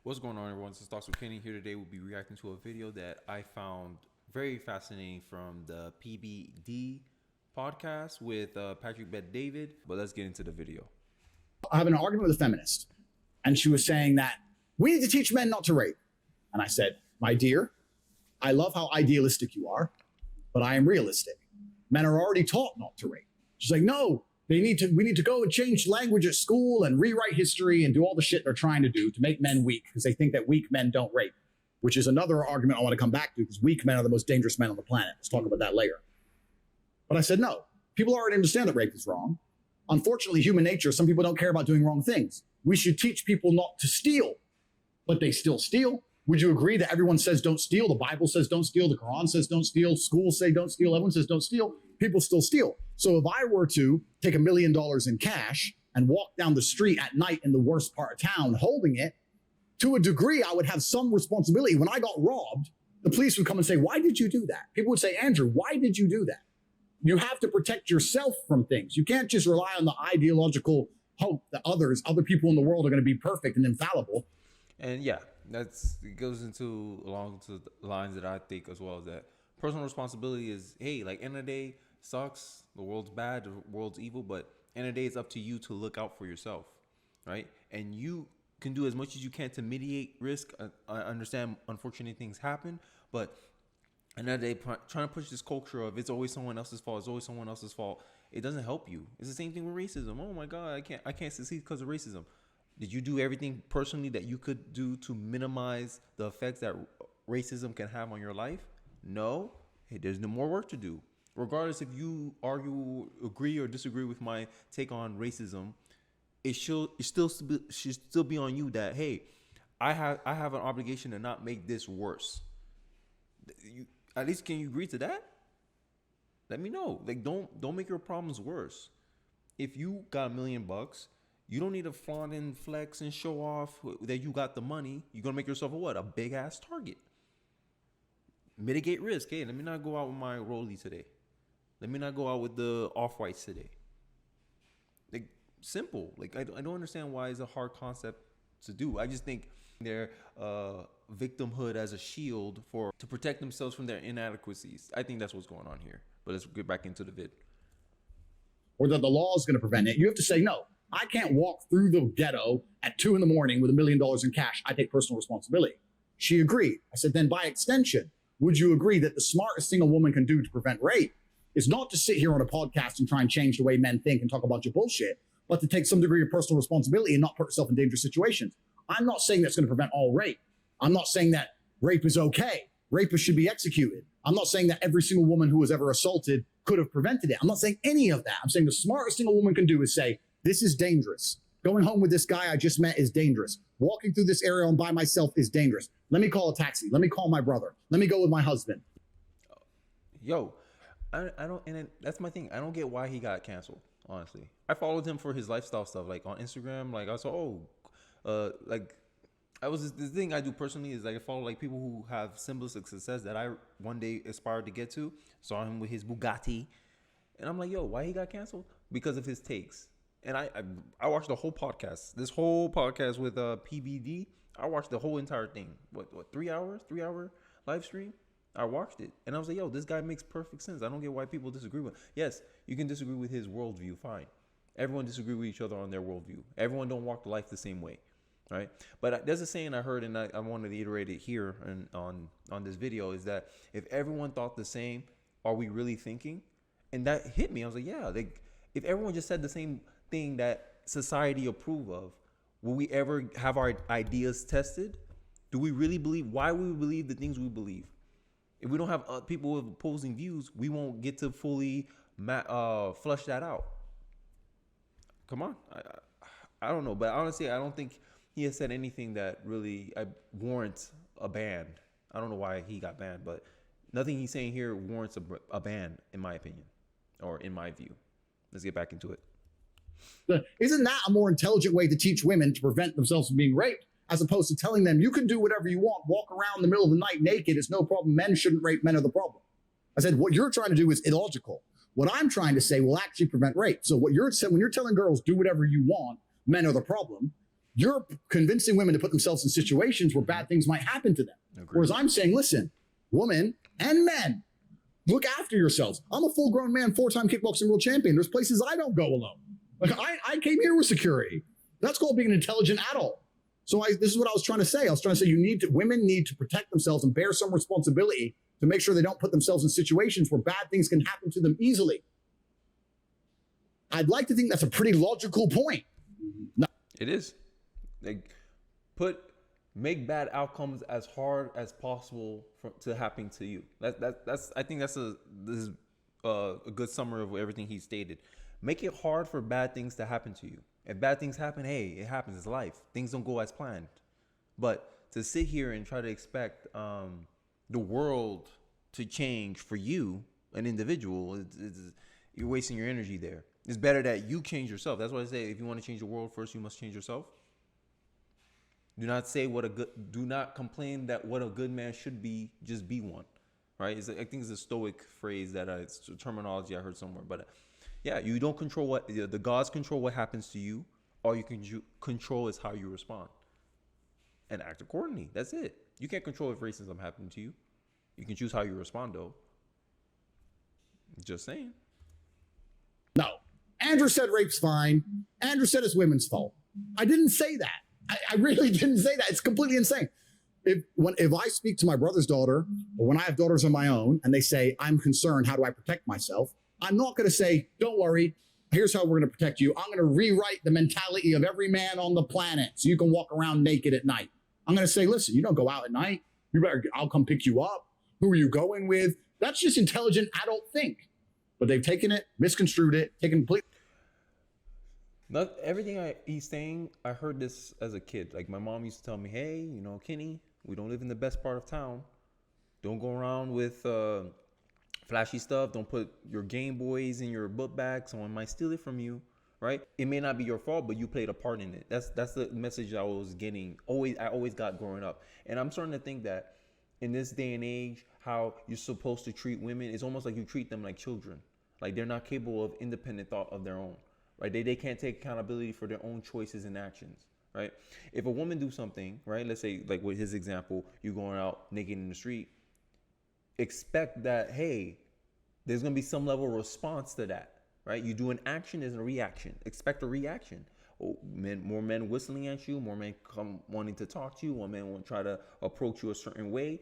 What's going on, everyone? This is Talks with Kenny. Here today we'll be reacting to a video that I found very fascinating from the PBD podcast with Patrick Bet David. But let's get into the video. I have an argument with a feminist, and she was saying that we need to teach men not to rape. And I said, my dear, I love how idealistic you are, but I am realistic. Men are already taught not to rape. She's like, no, we need to go and change language at school and rewrite history and do all the shit they're trying to do to make men weak because they think that weak men don't rape, which is another argument I want to come back to because weak men are the most dangerous men on the planet. Let's talk about that later. But I said, no, people already understand that rape is wrong. Unfortunately, human nature, some people don't care about doing wrong things. We should teach people not to steal, but they still steal. Would you agree that everyone says don't steal? The Bible says don't steal. The Quran says don't steal. Schools say don't steal. Everyone says don't steal. People still steal. So if I were to take $1 million in cash and walk down the street at night in the worst part of town holding it, to a degree, I would have some responsibility. When I got robbed, the police would come and say, why did you do that? People would say, Andrew, why did you do that? You have to protect yourself from things. You can't just rely on the ideological hope that other people in the world are going to be perfect and infallible. And yeah, it goes along to the lines that I think as well, is that personal responsibility is, hey, like end of the day sucks, the world's bad, the world's evil, but end of the day it's up to you to look out for yourself, right? And you can do as much as you can to mitigate risk. I understand unfortunate things happen, but end of the day, trying to push this culture of it's always someone else's fault, it's always someone else's fault, it doesn't help you. It's the same thing with racism. Oh my God, I can't succeed because of racism. Did you do everything personally that you could do to minimize the effects that racism can have on your life? No. Hey, there's no more work to do. Regardless if you agree or disagree with my take on racism, it should still be on you that, hey, I have an obligation to not make this worse. At least can you agree to that? Let me know. Like, don't make your problems worse. If you got $1 million, you don't need to flaunt and flex and show off that you got the money. You're gonna make yourself a big ass target. Mitigate risk. Hey, let me not go out with my rollie today. Let me not go out with the off-whites today. Like, simple. Like, I don't understand why it's a hard concept to do. I just think their victimhood as a shield to protect themselves from their inadequacies. I think that's what's going on here. But let's get back into the vid. Or that the law is going to prevent it. You have to say, no, I can't walk through the ghetto at 2 a.m. with $1 million in cash. I take personal responsibility. She agreed. I said, then by extension, would you agree that the smartest thing a woman can do to prevent rape is not to sit here on a podcast and try and change the way men think and talk about your bullshit, but to take some degree of personal responsibility and not put yourself in dangerous situations? I'm not saying that's going to prevent all rape. I'm not saying that rape is okay. Rapists should be executed. I'm not saying that every single woman who was ever assaulted could have prevented it. I'm not saying any of that. I'm saying the smartest thing a woman can do is say, this is dangerous. Going home with this guy I just met is dangerous. Walking through this area by myself is dangerous. Let me call a taxi. Let me call my brother. Let me go with my husband. Yo, I don't, and that's my thing. I don't get why he got canceled, honestly. I followed him for his lifestyle stuff, like on Instagram. Like I saw, the thing I do personally is like I follow like people who have symbols of success that I one day aspired to get to. Saw him with his Bugatti, and I'm like, yo, why he got canceled? Because of his takes. And I watched the whole podcast. This whole podcast with PBD. I watched the whole entire thing. What 3 hours? 3-hour live stream. I watched it, and I was like, yo, this guy makes perfect sense. I don't get why people disagree with him. Yes, you can disagree with his worldview. Fine. Everyone disagree with each other on their worldview. Everyone don't walk life the same way. Right, but there's a saying I heard, and I wanted to iterate it here and on this video, is that if everyone thought the same, are we really thinking? And that hit me. I was like, yeah, if everyone just said the same thing that society approve of, will we ever have our ideas tested? Do we really believe? Why would we believe the things we believe? If we don't have people with opposing views, we won't get to fully flush that out. Come on, I don't know, but honestly, I don't think he has said anything that really warrants a ban. I don't know why he got banned, but nothing he's saying here warrants a ban, in my opinion, or in my view. Let's get back into it. Isn't that a more intelligent way to teach women to prevent themselves from being raped, as opposed to telling them you can do whatever you want, walk around in the middle of the night naked, it's no problem, men shouldn't rape, men are the problem? I said, what you're trying to do is illogical. What I'm trying to say will actually prevent rape. So what you're saying, when you're telling girls do whatever you want, men are the problem, You're convincing women to put themselves in situations where bad things might happen to them. Agreed. Whereas I'm saying, listen, women and men, look after yourselves. I'm a full-grown man, 4-time kickboxing world champion. There's places I don't go alone. Like I came here with security. That's called being an intelligent adult. So this is what I was trying to say. I was trying to say women need to protect themselves and bear some responsibility to make sure they don't put themselves in situations where bad things can happen to them easily. I'd like to think that's a pretty logical point. No. It is. Like, make bad outcomes as hard as possible to happen to you. That's I think this is a good summary of everything he stated. Make it hard for bad things to happen to you. If bad things happen, hey, it happens. It's life. Things don't go as planned. But to sit here and try to expect the world to change for you, an individual, you're wasting your energy there. It's better that you change yourself. That's why I say, if you want to change the world, first you must change yourself. Do not complain that what a good man should be, just be one, right? I think it's a Stoic phrase it's terminology I heard somewhere. But yeah, you don't control the gods control what happens to you. All you can control is how you respond and act accordingly. That's it. You can't control if racism happened to you. You can choose how you respond, though. Just saying. No. Andrew said rape's fine. Andrew said it's women's fault. I didn't say that. I really didn't say that. It's completely insane. If I speak to my brother's daughter, or when I have daughters of my own, and they say, I'm concerned, how do I protect myself? I'm not going to say, don't worry, here's how we're going to protect you. I'm going to rewrite the mentality of every man on the planet so you can walk around naked at night. I'm going to say, listen, you don't go out at night. I'll come pick you up. Who are you going with? That's just intelligent adult think. But they've taken it, misconstrued it, taken complete. Not everything he's saying, I heard this as a kid. Like, my mom used to tell me, hey, Kenny, we don't live in the best part of town. Don't go around with flashy stuff. Don't put your Game Boys in your book bag. Someone might steal it from you, right? It may not be your fault, but you played a part in it. That's the message I was getting. I always got growing up. And I'm starting to think that in this day and age, how you're supposed to treat women, it's almost like you treat them like children. Like, they're not capable of independent thought of their own. Right? They can't take accountability for their own choices and actions, right? If a woman do something, right? Let's say, like with his example, you going out naked in the street, expect that, hey, there's going to be some level of response to that, right? You do an action, there's a reaction. Expect a reaction. More men whistling at you, more men come wanting to talk to you, more men want to try to approach you a certain way.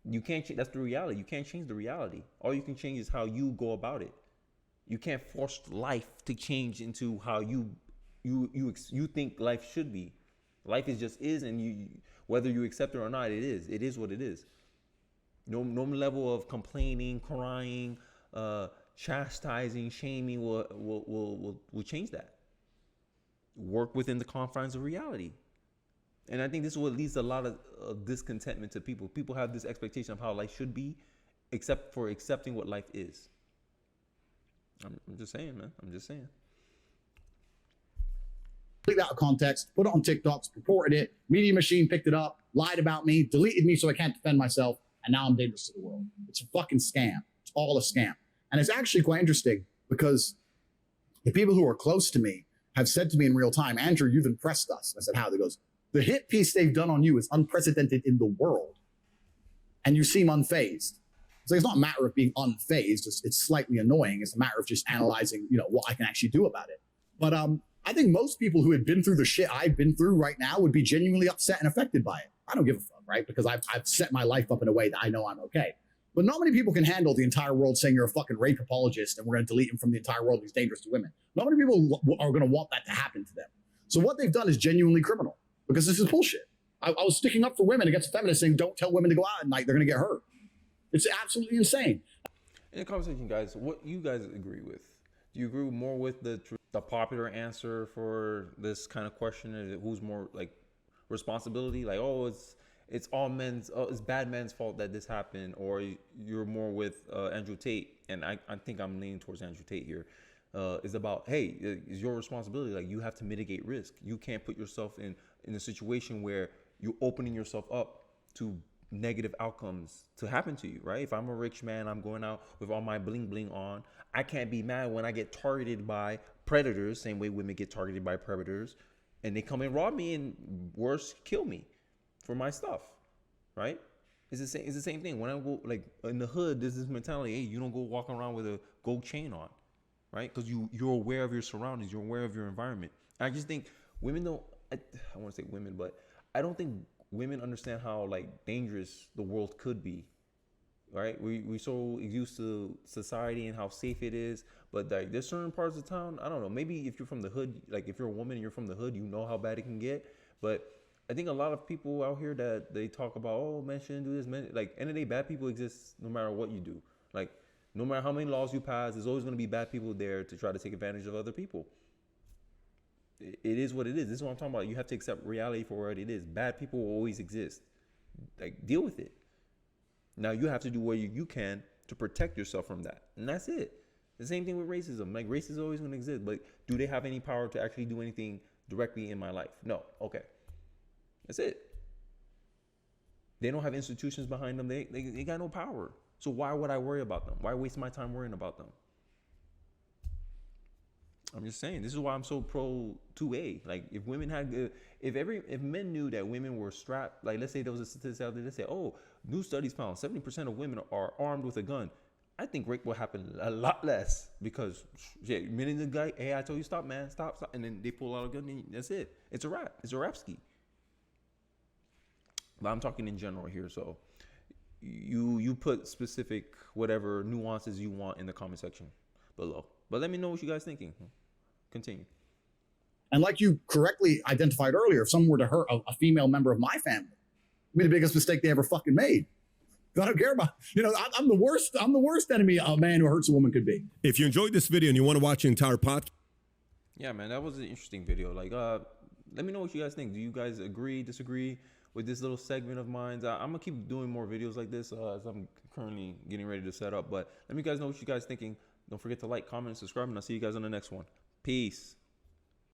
You can't, that's the reality. You can't change the reality. All you can change is how you go about it. You can't force life to change into how you think life should be. Life is, and whether you accept it or not, it is. It is what it is. No level of complaining, crying, chastising, shaming will change that. Work within the confines of reality. And I think this is what leads to a lot of discontentment to people. People have this expectation of how life should be, except for accepting what life is. I'm just saying, man. I'm just saying. Take that out of context, put it on TikToks, reported it, Media Machine picked it up, lied about me, deleted me so I can't defend myself, and now I'm dangerous to the world. It's a fucking scam. It's all a scam. And it's actually quite interesting because the people who are close to me have said to me in real time, Andrew, you've impressed us. I said, how? He goes, the hit piece they've done on you is unprecedented in the world. And you seem unfazed. So it's not a matter of being unfazed. It's slightly annoying. It's a matter of just analyzing, what I can actually do about it. But I think most people who had been through the shit I've been through right now would be genuinely upset and affected by it. I don't give a fuck, right? Because I've set my life up in a way that I know I'm okay. But not many people can handle the entire world saying you're a fucking rape apologist and we're going to delete him from the entire world. He's dangerous to women. Not many people are going to want that to happen to them. So what they've done is genuinely criminal because this is bullshit. I was sticking up for women against feminists saying, don't tell women to go out at night. They're going to get hurt. It's absolutely insane. In the conversation, guys, what you guys agree with? Do you agree more with the popular answer for this kind of question? Who's more like responsibility? Like, oh, it's all men's, it's bad men's fault that this happened, or you're more with Andrew Tate, and I think I'm leaning towards Andrew Tate here. Is about, hey, it's your responsibility. Like, you have to mitigate risk. You can't put yourself in a situation where you're opening yourself up to negative outcomes to happen to you, right? If I'm a rich man, I'm going out with all my bling bling on, I can't be mad when I get targeted by predators, same way women get targeted by predators, and they come and rob me and worse, kill me for my stuff, right? It's the same thing. When I go like in the hood, there's this mentality, hey, you don't go walk around with a gold chain on, right? Because you're aware of your surroundings, you're aware of your environment. I just think women don't, I want to say women, but I don't think women understand how like dangerous the world could be, right? We so used to society and how safe it is, but like there's certain parts of town, I don't know, maybe if you're from the hood, like if you're a woman and you're from the hood, you know how bad it can get. But I think a lot of people out here that they talk about, oh, men shouldn't do this, men, like end of the day, bad people exist no matter what you do. Like no matter how many laws you pass, there's always going to be bad people there to try to take advantage of other people. It is what it is. This is what I'm talking about. You have to accept reality for what it is. Bad people will always exist. Like deal with it. Now you have to do what you can to protect yourself from that. And that's it. The same thing with racism. Like racism is always going to exist, but do they have any power to actually do anything directly in my life? No. Okay. That's it. They don't have institutions behind them. They got no power. So why would I worry about them? Why waste my time worrying about them? I'm just saying, this is why I'm so pro 2A. Like if women had, if men knew that women were strapped, like let's say there was a statistic out there that said, oh, new studies found 70% of women are armed with a gun. I think rape will happen a lot less because yeah, minute the guy, hey, I told you stop, man, stop, and then they pull out a gun and that's it. It's a wrap. It's a rap ski. But I'm talking in general here, so you put specific whatever nuances you want in the comment section below. But let me know what you guys thinking. Continue. And like you correctly identified earlier, if someone were to hurt a female member of my family, it'd be the biggest mistake they ever fucking made. I don't care about, I'm the worst enemy a man who hurts a woman could be. If you enjoyed this video and you want to watch the entire podcast. Yeah, man, that was an interesting video. Like, let me know what you guys think. Do you guys agree, disagree with this little segment of mine? I'm gonna keep doing more videos like this as I'm currently getting ready to set up. But let me guys know what you guys thinking. Don't forget to like, comment, and subscribe, and I'll see you guys on the next one. Peace.